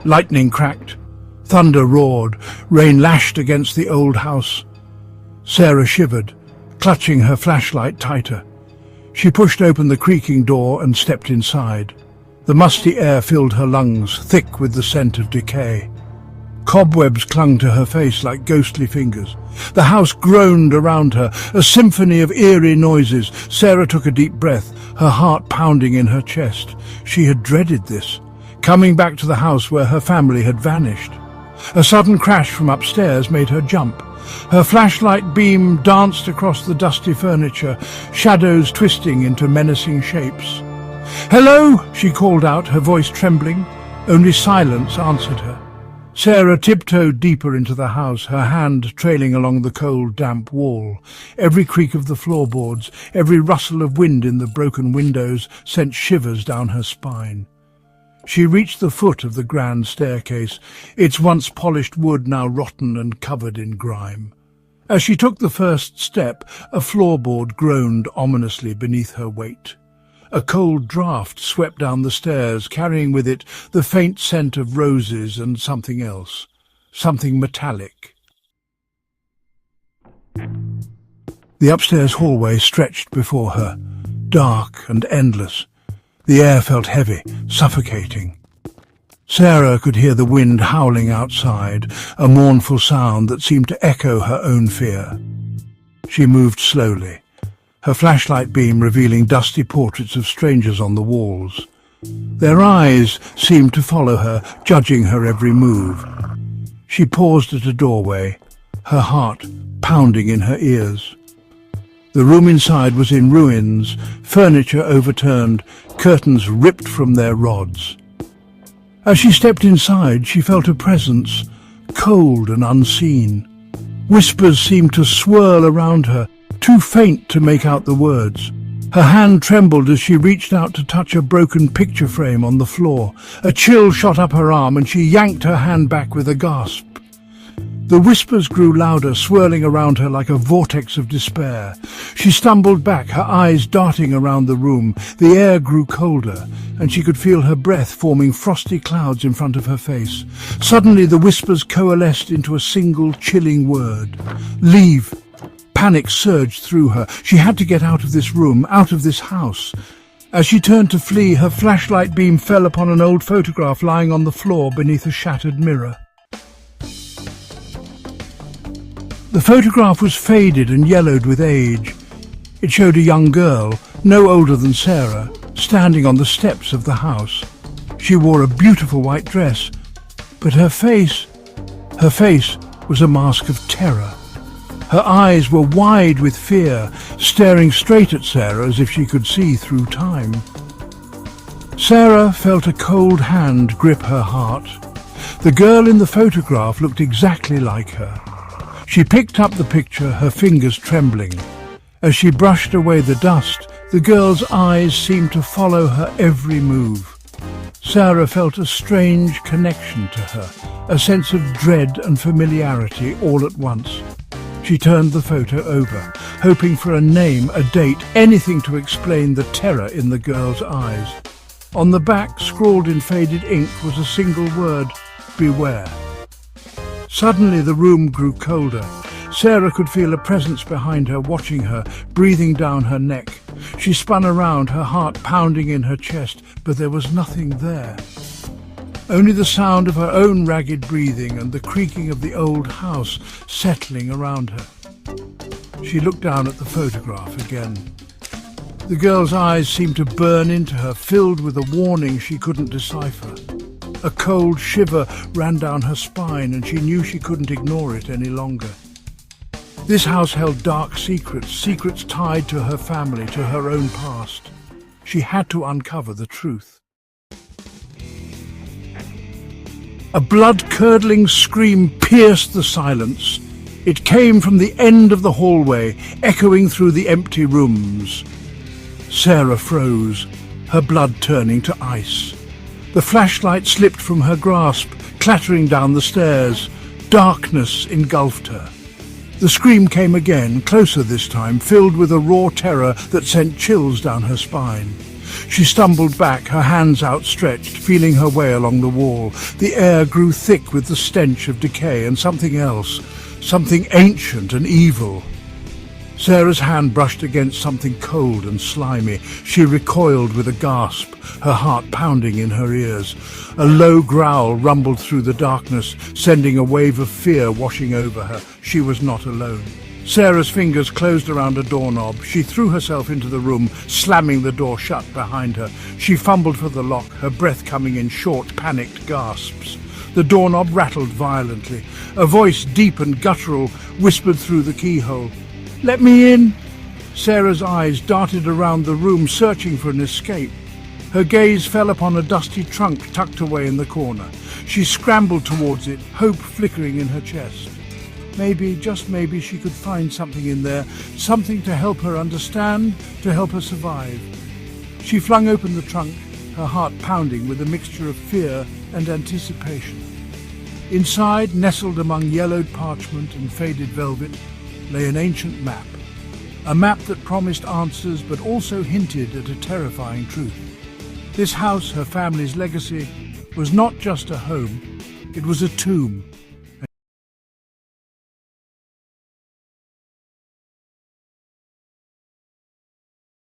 Lightning cracked. Thunder roared. Rain lashed against the old house. Sarah shivered, clutching her flashlight tighter. She pushed open the creaking door and stepped inside. The musty air filled her lungs, thick with the scent of decay. Cobwebs clung to her face like ghostly fingers. The house groaned around her, a symphony of eerie noises. Sarah took a deep breath, her heart pounding in her chest. She had dreaded this, coming back to the house where her family had vanished. A sudden crash from upstairs made her jump. Her flashlight beam danced across the dusty furniture, shadows twisting into menacing shapes. "Hello!" she called out, her voice trembling. Only silence answered her. Sarah tiptoed deeper into the house, her hand trailing along the cold, damp wall. Every creak of the floorboards, every rustle of wind in the broken windows sent shivers down her spine. She reached the foot of the grand staircase, its once polished wood now rotten and covered in grime. As she took the first step, a floorboard groaned ominously beneath her weight. A cold draught swept down the stairs, carrying with it the faint scent of roses and something else, something metallic. The upstairs hallway stretched before her, dark and endless. The air felt heavy, suffocating. Sarah could hear the wind howling outside, a mournful sound that seemed to echo her own fear. She moved slowly, her flashlight beam revealing dusty portraits of strangers on the walls. Their eyes seemed to follow her, judging her every move. She paused at a doorway, her heart pounding in her ears. The room inside was in ruins, furniture overturned, curtains ripped from their rods. As she stepped inside, she felt a presence, cold and unseen. Whispers seemed to swirl around her, too faint to make out the words. Her hand trembled as she reached out to touch a broken picture frame on the floor. A chill shot up her arm and she yanked her hand back with a gasp. The whispers grew louder, swirling around her like a vortex of despair. She stumbled back, her eyes darting around the room. The air grew colder, and she could feel her breath forming frosty clouds in front of her face. Suddenly the whispers coalesced into a single chilling word. Leave. Panic surged through her. She had to get out of this room, out of this house. As she turned to flee, her flashlight beam fell upon an old photograph lying on the floor beneath a shattered mirror. The photograph was faded and yellowed with age. It showed a young girl, no older than Sarah, standing on the steps of the house. She wore a beautiful white dress, but her face was a mask of terror. Her eyes were wide with fear, staring straight at Sarah as if she could see through time. Sarah felt a cold hand grip her heart. The girl in the photograph looked exactly like her. She picked up the picture, her fingers trembling. As she brushed away the dust, the girl's eyes seemed to follow her every move. Sarah felt a strange connection to her, a sense of dread and familiarity all at once. She turned the photo over, hoping for a name, a date, anything to explain the terror in the girl's eyes. On the back, scrawled in faded ink, was a single word: beware. Suddenly the room grew colder. Sarah could feel a presence behind her, watching her, breathing down her neck. She spun around, her heart pounding in her chest, but there was nothing there. Only the sound of her own ragged breathing and the creaking of the old house settling around her. She looked down at the photograph again. The girl's eyes seemed to burn into her, filled with a warning she couldn't decipher. A cold shiver ran down her spine, and she knew she couldn't ignore it any longer. This house held dark secrets, secrets tied to her family, to her own past. She had to uncover the truth. A blood-curdling scream pierced the silence. It came from the end of the hallway, echoing through the empty rooms. Sarah froze, her blood turning to ice. The flashlight slipped from her grasp, clattering down the stairs. Darkness engulfed her. The scream came again, closer this time, filled with a raw terror that sent chills down her spine. She stumbled back, her hands outstretched, feeling her way along the wall. The air grew thick with the stench of decay and something else, something ancient and evil. Sarah's hand brushed against something cold and slimy. She recoiled with a gasp, her heart pounding in her ears. A low growl rumbled through the darkness, sending a wave of fear washing over her. She was not alone. Sarah's fingers closed around a doorknob. She threw herself into the room, slamming the door shut behind her. She fumbled for the lock, her breath coming in short, panicked gasps. The doorknob rattled violently. A voice, deep and guttural, whispered through the keyhole. "Let me in!" Sarah's eyes darted around the room, searching for an escape. Her gaze fell upon a dusty trunk tucked away in the corner. She scrambled towards it, hope flickering in her chest. Maybe, just maybe, she could find something in there, something to help her understand, to help her survive. She flung open the trunk, her heart pounding with a mixture of fear and anticipation. Inside, nestled among yellowed parchment and faded velvet, lay an ancient map. A map that promised answers but also hinted at a terrifying truth. This house, her family's legacy, was not just a home, it was a tomb.